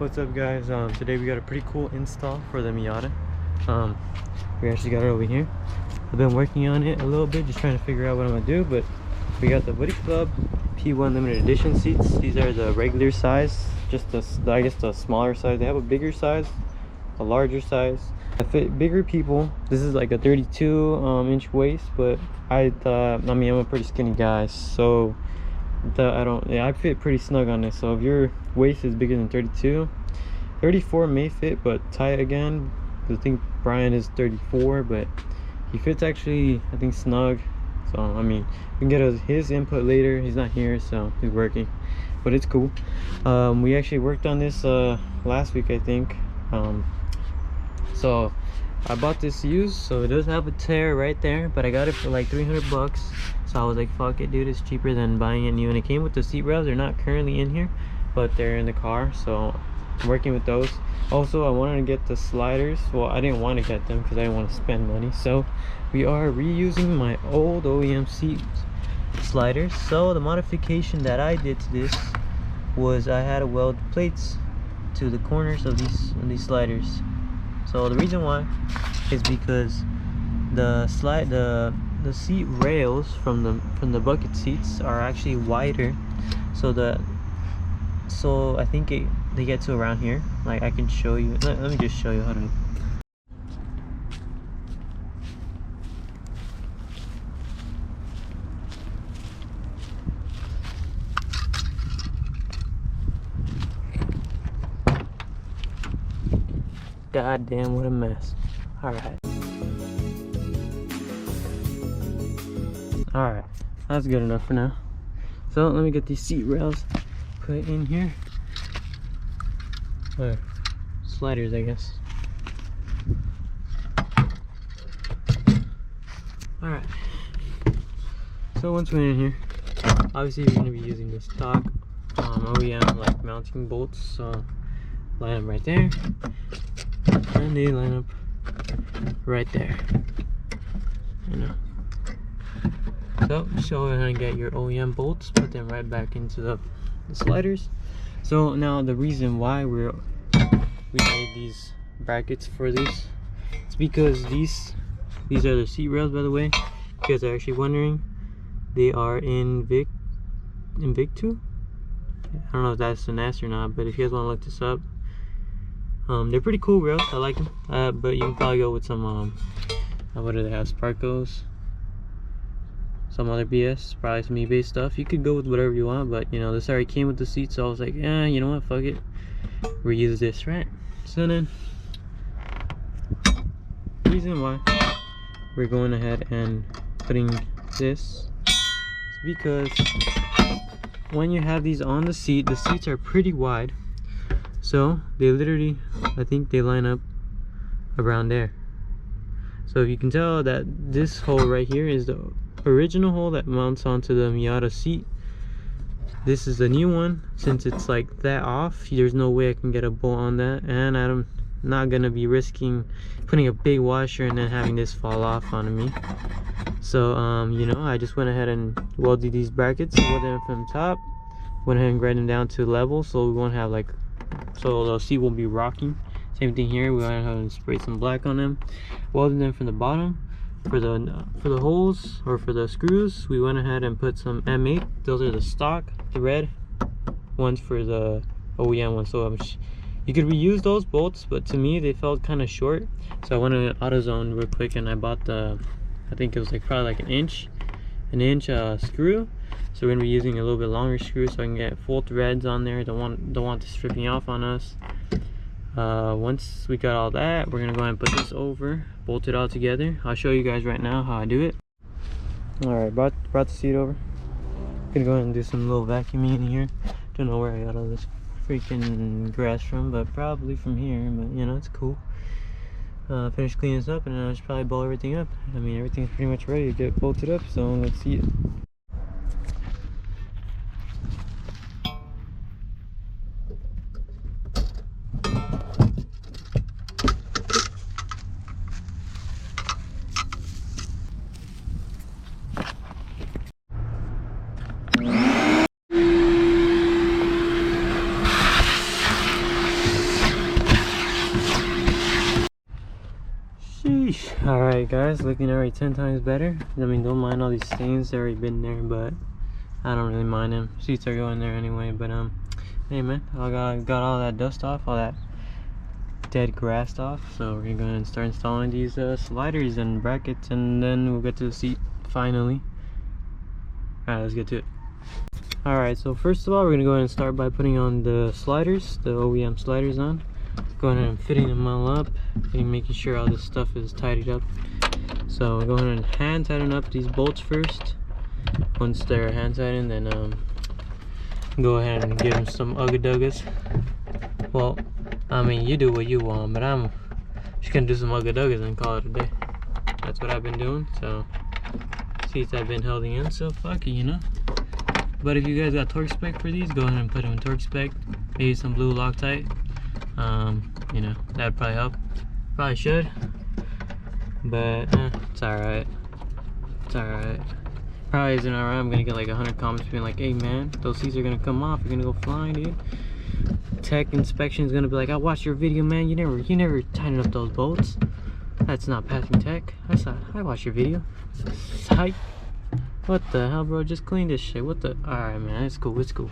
What's up, guys? Today we got a pretty cool install for the Miata. We actually got it over here. I've been working on it a little bit, just trying to figure out what I'm gonna do, but we got the Woody Club P1 limited edition seats. These are the regular size, just I guess the smaller size. They have a bigger size, a larger size. I fit bigger people. This is like a 32 inch waist, but I mean, I'm a pretty skinny guy, so I fit pretty snug on this. So if your waist is bigger than 32, 34 may fit, but tight again. I think Brian is 34, but he fits actually, I think, snug. So I mean, we can get his input later. He's not here, so he's working, but it's cool. We actually worked on this last week, I think. So I bought this used, so it does have a tear right there, but I got it for like 300 bucks. So I was like, fuck it, dude, it's cheaper than buying it new. And it came with the seat rails. They're not currently in here, but they're in the car, so I'm working with those. Also, I wanted to get the sliders. Well, I didn't want to get them because I didn't want to spend money, so we are reusing my old OEM seat sliders. So the modification that I did to this was I had to weld plates to the corners of these sliders. So the reason why is because the seat rails from the bucket seats are actually wider, so I think they get to around here. Like, I can show you. Let me just show you how to. God damn, what a mess. Alright. Alright, that's good enough for now. So let me get these seat rails put in here. Or sliders, I guess. Alright. So once we're in here, obviously you're going to be using the stock OEM like mounting bolts. So line them right there. And they line up right there. You know. So show how to get your OEM bolts, put them right back into the sliders. So now the reason why we made these brackets for this, it's because these are the seat rails, by the way. If you guys are actually wondering, they are Invictu. I don't know if that's an S or not, but if you guys want to look this up, they're pretty cool rails. I like them, but you can probably go with some what do they have, Sparkos, some other BS, probably some eBay stuff. You could go with whatever you want, but you know, this already came with the seat, so I was like, yeah, you know what, fuck it, reuse this, right? So then the reason why we're going ahead and putting this is because when you have these on the seats are pretty wide. So they literally, I think they line up around there. So if you can tell that this hole right here is the original hole that mounts onto the Miata seat. This is the new one. Since it's like that off, there's no way I can get a bolt on that, and I'm not gonna be risking putting a big washer and then having this fall off on me. So you know, I just went ahead and welded these brackets, welded them from the top, went ahead and grinded them down to level, so we won't have like, so the seat won't be rocking. Same thing here, we went ahead and sprayed some black on them, welded them from the bottom. For the holes, or for the screws, we went ahead and put some M8. Those are the stock, the red ones for the OEM one. So you could reuse those bolts, but to me they felt kind of short. So I went to AutoZone real quick and I bought I think it was like probably like an inch screw. So we're gonna be using a little bit longer screw so I can get full threads on there. Don't want this stripping off on us. Once we got all that, we're gonna go ahead and put this over, bolt it all together. I'll show you guys right now how I do it. Alright, brought the seat over. Gonna go ahead and do some little vacuuming in here. Don't know where I got all this freaking grass from, but probably from here, but you know, it's cool. Finish cleaning this up and then I'll just probably bolt everything up. I mean, everything's pretty much ready to get bolted up, so let's see it. Sheesh. Alright guys, looking already 10 times better. I mean, don't mind all these stains that already been there, but I don't really mind them. Seats are going there anyway, but hey man, I got all that dust off, all that dead grass off. So we're gonna go ahead and start installing these sliders and brackets, and then we'll get to the seat finally. Alright, let's get to it. Alright, so first of all, we're gonna go ahead and start by putting on the sliders, the OEM sliders on. Going ahead and fitting them all up, making sure all this stuff is tidied up. So we'll go ahead and hand tighten up these bolts first. Once they're hand tightened, then go ahead and give them some ugga-duggas. Well, I mean, you do what you want, but I'm just gonna do some ugga-duggas and call it a day. That's what I've been doing. So seats I've been holding in, so fuck it, you know. But if you guys got torque spec for these, go ahead and put them in torque spec. Maybe some blue Loctite. You know, that'd probably help. Probably should, but it's alright. It's alright. Probably isn't alright. I'm gonna get like 100 comments being like, hey man, those seats are gonna come off, you're gonna go flying, dude. Tech inspection is gonna be like, I watched your video, man, you never tightened up those bolts. That's not passing tech. I watched your video. Psych. What the hell, bro? Just clean this shit. What the? Alright man, it's cool, it's cool.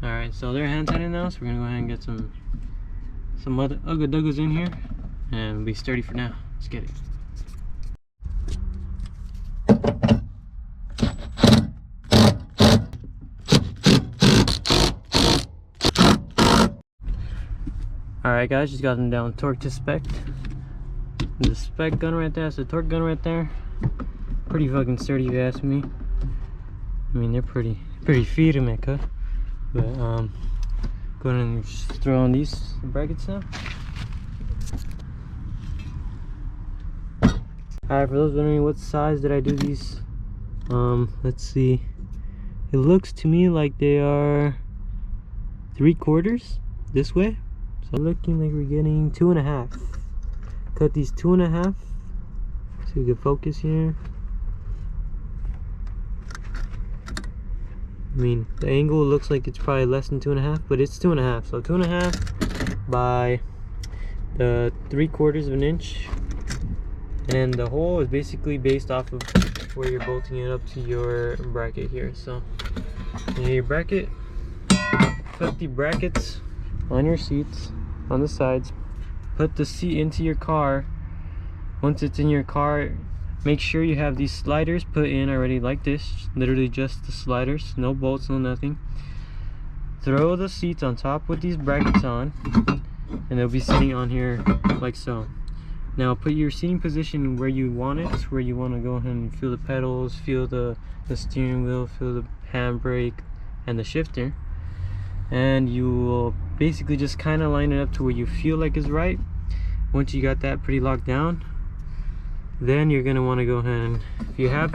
Alright, so they're hand tightened now, so we're gonna go ahead and get some other ugga-duggas in here and we'll be sturdy for now. Let's get it. Alright guys, just got them down torque to spec. The spec gun right there, that's the torque gun right there. Pretty fucking sturdy if you ask me. I mean, they're pretty firme, cut. But go ahead and just throw on these brackets now. Alright, for those wondering what size did I do these, let's see. It looks to me like they are 3/4 this way. So looking like we're getting 2.5. Cut these 2.5 so we can focus here. I mean, the angle looks like it's probably less than 2.5, but it's 2.5. So 2.5 by the 3/4 of an inch, and then the hole is basically based off of where you're bolting it up to your bracket here. So your bracket, put the brackets on your seats on the sides. Put the seat into your car. Once it's in your car, make sure you have these sliders put in already like this, literally just the sliders, no bolts, no nothing. Throw the seats on top with these brackets on, and they'll be sitting on here like so. Now put your seating position where you want it, where you want to go ahead and feel the pedals, feel the steering wheel, feel the handbrake and the shifter, and you will basically just kind of line it up to where you feel like is right. Once you got that pretty locked down, then you're gonna want to go ahead and if you have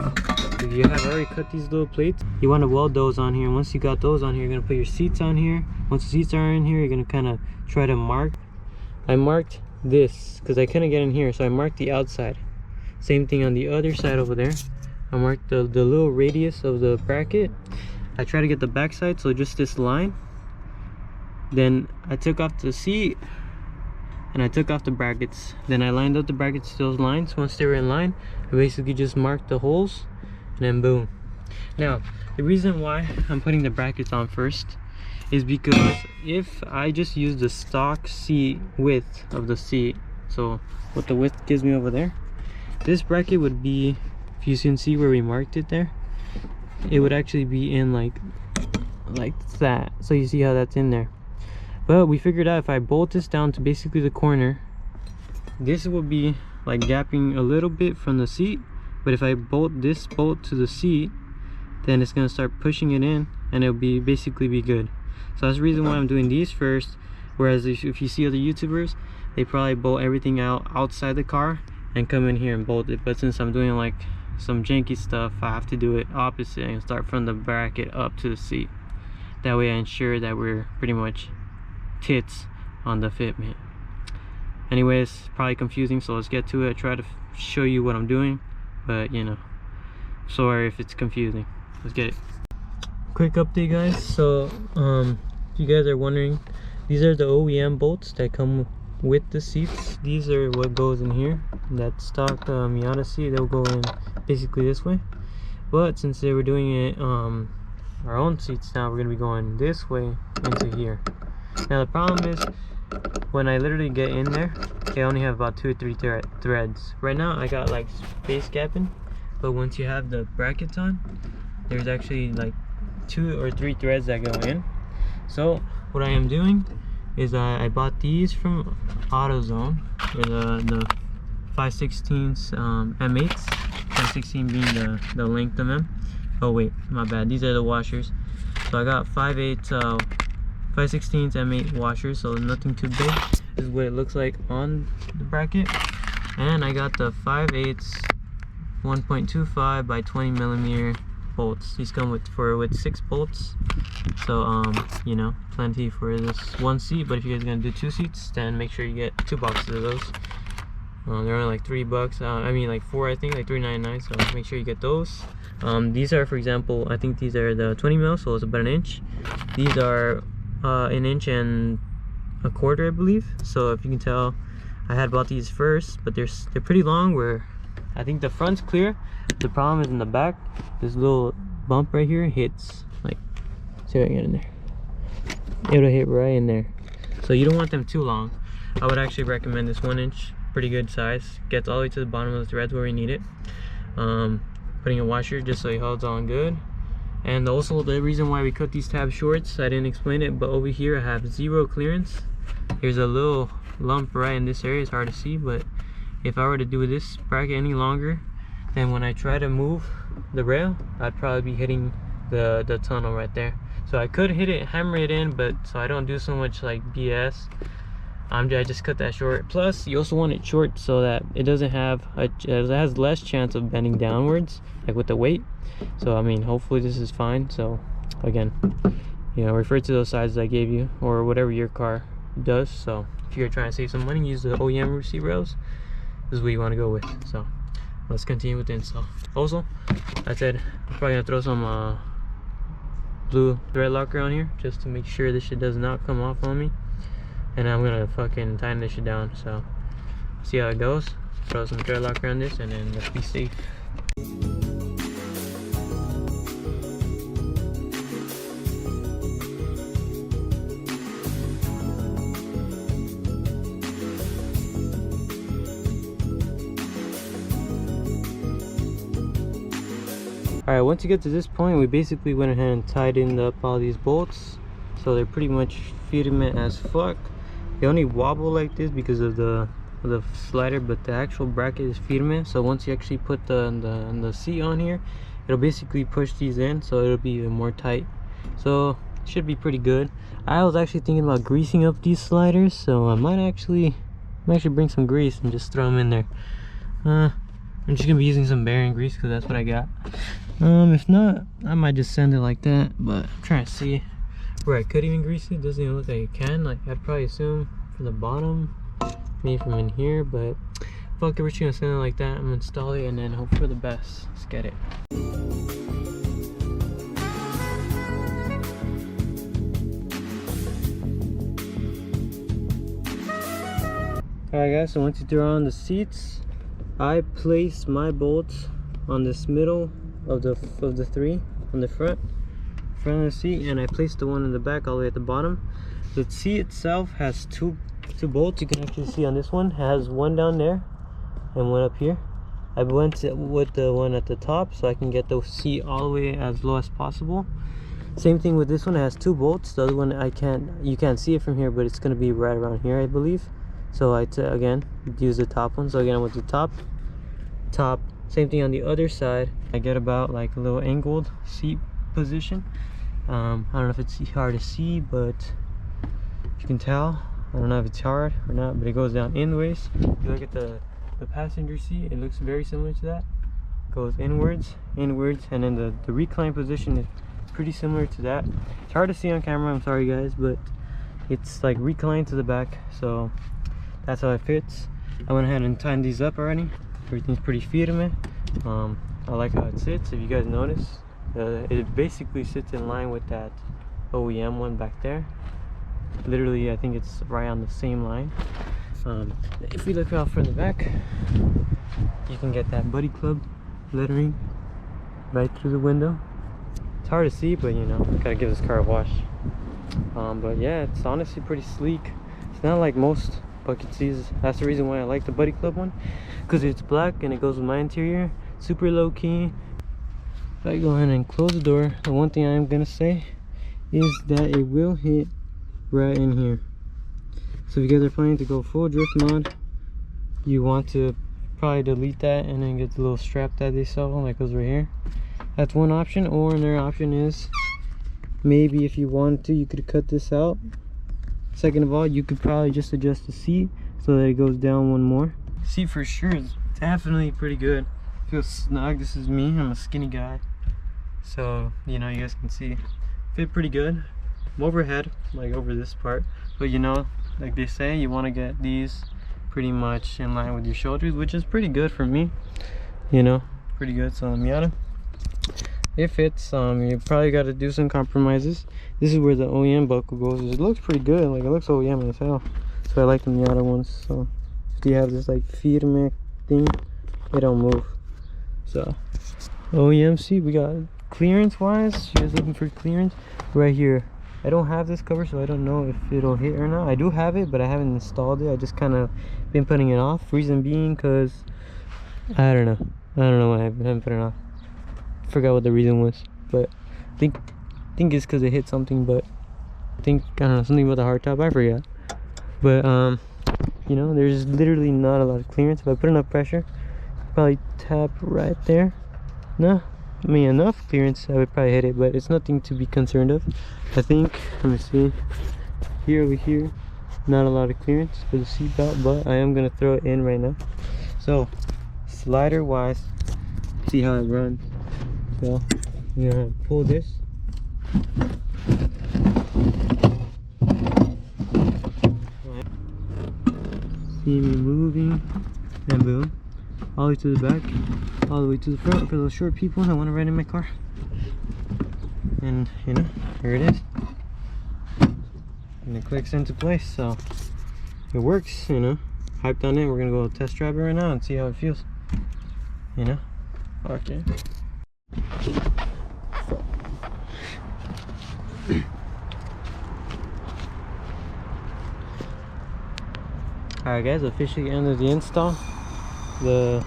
already cut these little plates, you want to weld those on here. Once you got those on here, you're gonna put your seats on here. Once the seats are in here, you're gonna kind of try to mark. I marked this because I couldn't get in here, so I marked the outside. Same thing on the other side over there. I marked the little radius of the bracket. I try to get the back side, so just this line. Then I took off the seat and I took off the brackets. Then I lined up the brackets to those lines. Once they were in line, I basically just marked the holes, and then boom. Now, the reason why I'm putting the brackets on first is because if I just use the stock seat width of the seat, so what the width gives me over there, this bracket would be, if you can see where we marked it there, it would actually be in like that. So you see how that's in there. But we figured out if I bolt this down to basically the corner, this will be like gapping a little bit from the seat. But if I bolt this bolt to the seat, then it's gonna start pushing it in, and it'll be basically be good. So that's the reason why I'm doing these first. Whereas if you see other YouTubers, they probably bolt everything out outside the car and come in here and bolt it. But since I'm doing like some janky stuff, I have to do it opposite and start from the bracket up to the seat. That way I ensure that we're pretty much tits on the fitment. Anyways, probably confusing, so let's get to it. I try to show you what I'm doing, but you know, sorry if it's confusing. Let's get it. Quick update, guys. So if you guys are wondering, these are the OEM bolts that come with the seats. These are what goes in here. That stock Miata seat, they'll go in basically this way. But since they were doing it our own seats now, we're gonna be going this way into here. Now the problem is, when I literally get in there, they only have about 2 or 3 threads. Right now I got like space gapping, but once you have the brackets on, there's actually like 2 or 3 threads that go in. So what I am doing is I bought these from AutoZone, the 5/16 M8s, 5/16 being the length of them. Oh wait, my bad, these are the washers. So I got 5/16 M8 washers, so nothing too big. This is what it looks like on the bracket. And I got the 5/8 1.25 by 20 millimeter bolts. These come with 6 bolts, so you know, plenty for this one seat. But if you guys are gonna do 2 seats, then make sure you get 2 boxes of those. They're only like $3. I mean like 4, I think, like $3.99. So make sure you get those. These are, for example, I think these are the 20 mil, so it's about an inch. These are an inch and a quarter, I believe. So if you can tell, I had bought these first, but they're pretty long. Where I think the front's clear. The problem is in the back. This little bump right here hits, like, see if I can get in there. It'll hit right in there. So you don't want them too long. I would actually recommend this 1 inch, pretty good size. Gets all the way to the bottom of the threads where we need it. Putting a washer just so it holds on good. And also the reason why we cut these tabs shorts, I didn't explain it, but over here I have 0 clearance. Here's a little lump right in this area. It's hard to see, but if I were to do this bracket any longer, then when I try to move the rail, I'd probably be hitting the tunnel right there. So I could hit it, hammer it in, but so I don't do so much like BS. I just cut that short. Plus you also want it short so that it doesn't have it has less chance of bending downwards, like with the weight. So I mean, hopefully this is fine. So again, you know, refer to those sizes I gave you, or whatever your car does. So if you're trying to save some money, use the OEM seat rails. This is what you want to go with. So let's continue with the install. Also, I said I'm probably gonna throw some blue thread locker on here just to make sure this shit does not come off on me. And I'm gonna fucking tighten this shit down. So see how it goes. Throw some thread locker on this, and then let's be safe. Alright, once you get to this point, we basically went ahead and tightened up all these bolts. So they're pretty much firme as fuck. They only wobble like this because of the slider, but the actual bracket is firme. So once you actually put the seat on here, it'll basically push these in, so it'll be even more tight. So it should be pretty good. I was actually thinking about greasing up these sliders, so I might actually bring some grease and just throw them in there. I'm just gonna be using some bearing grease because that's what I got. If not, I might just send it like that, but I'm trying to see where I could even grease it. Doesn't even look like it can. Like, I'd probably assume from the bottom, maybe from in here, but fuck it, we're just gonna send it like that. I'm gonna install it and then hope for the best. Let's get it. Alright guys, so once you throw on the seats, I place my bolts on this middle of the 3 on the front of the seat, and I placed the one in the back all the way at the bottom. The seat itself has two bolts. You can actually see on this one, it has one down there and one up here. I went with the one at the top so I can get the seat all the way as low as possible. Same thing with this one, it has 2 bolts. The other one you can't see it from here, but it's going to be right around here, I believe. So I again use the top one. So again, with the top. Same thing on the other side. I get about like a little angled seat position. I don't know if it's hard to see, but you can tell. I don't know if it's hard or not, but it goes down inwards. If you look at the passenger seat, it looks very similar to that. It goes inwards, and then the recline position is pretty similar to that. It's hard to see on camera, I'm sorry guys, but it's like reclined to the back, so that's how it fits. I went ahead and tightened these up already. Everything's pretty firme. I like how it sits. If you guys notice, it basically sits in line with that OEM one back there. Literally, I think it's right on the same line. If we look out from the back, you can get that Buddy Club lettering right through the window. It's hard to see, but you know, gotta give this car a wash. But yeah, it's honestly pretty sleek. It's not like most bucket seats. That's the reason why I like the Buddy Club one, because it's black and it goes with my interior. Super low key. If I go ahead and close the door, the one thing I'm gonna say is that it will hit right in here. So if you guys are planning to go full drift mod, you want to probably delete that and then get the little strap that they sell that goes right here. That's one option. Or another option is maybe if you wanted to, you could cut this out. Second of all, you could probably just adjust the seat so that it goes down one more. Seat for sure is definitely pretty good. Feels snug. This is me, I'm a skinny guy, so you know, you guys can see fit pretty good. I'm overhead, like over this part, but you know, like they say, you want to get these pretty much in line with your shoulders, which is pretty good for me, you know, pretty good. So the Miata, it fits. You probably got to do some compromises. This is where the OEM buckle goes. It looks pretty good, like it looks OEM as hell, so I like the Miata ones. So if you have this like firme thing, it don't move. So OEM seat, we got clearance wise, you guys looking for clearance right here. I don't have this cover, so I don't know if it'll hit or not. I do have it, but I haven't installed it. I just kind of been putting it off. Reason being because I don't know why I haven't put it off. Forgot what the reason was, but I think it's because it hit something. But I don't know, something about the hardtop, I forgot. But you know, there's literally not a lot of clearance. If I put enough pressure, probably tap right there. No, I mean, enough clearance, I would probably hit it, but it's nothing to be concerned of. I think, let me see, here, over here, not a lot of clearance for the seat belt, but I am gonna throw it in right now. So slider wise, see how it runs. So I'm gonna pull this, see me moving, and boom, all the way to the back, all the way to the front for those short people that want to ride in my car. And you know, here it is, and it clicks into place. So it works, you know. Hyped on it. We're gonna go test drive it right now and see how it feels, you know. Okay. Alright guys, officially ended the install. The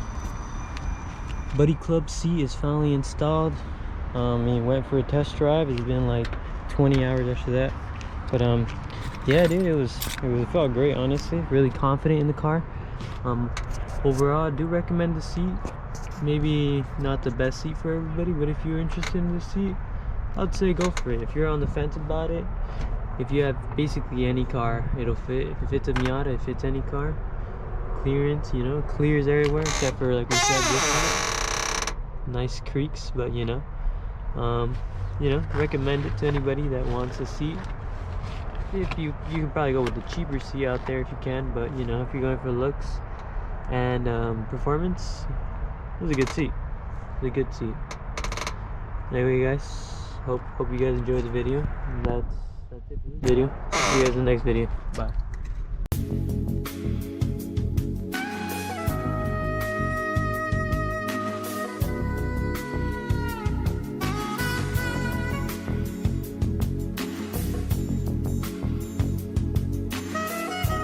Buddy Club seat is finally installed. He went for a test drive. It's been like 20 hours after that, but yeah dude, it felt great, honestly. Really confident in the car. Overall, I do recommend the seat. Maybe not the best seat for everybody, but if you're interested in the seat, I'd say go for it. If you're on the fence about it, if you have basically any car, it'll fit. If it's a Miata, it fits any car. Clearance, you know, clears everywhere except for, like we said, this one. Nice creaks, but you know, recommend it to anybody that wants a seat. If you can probably go with the cheaper seat out there if you can, but you know, if you're going for looks and performance, it was a good seat. It was a good seat. Anyway guys, hope you guys enjoyed the video. That's it for this video. See you guys in the next video. Bye.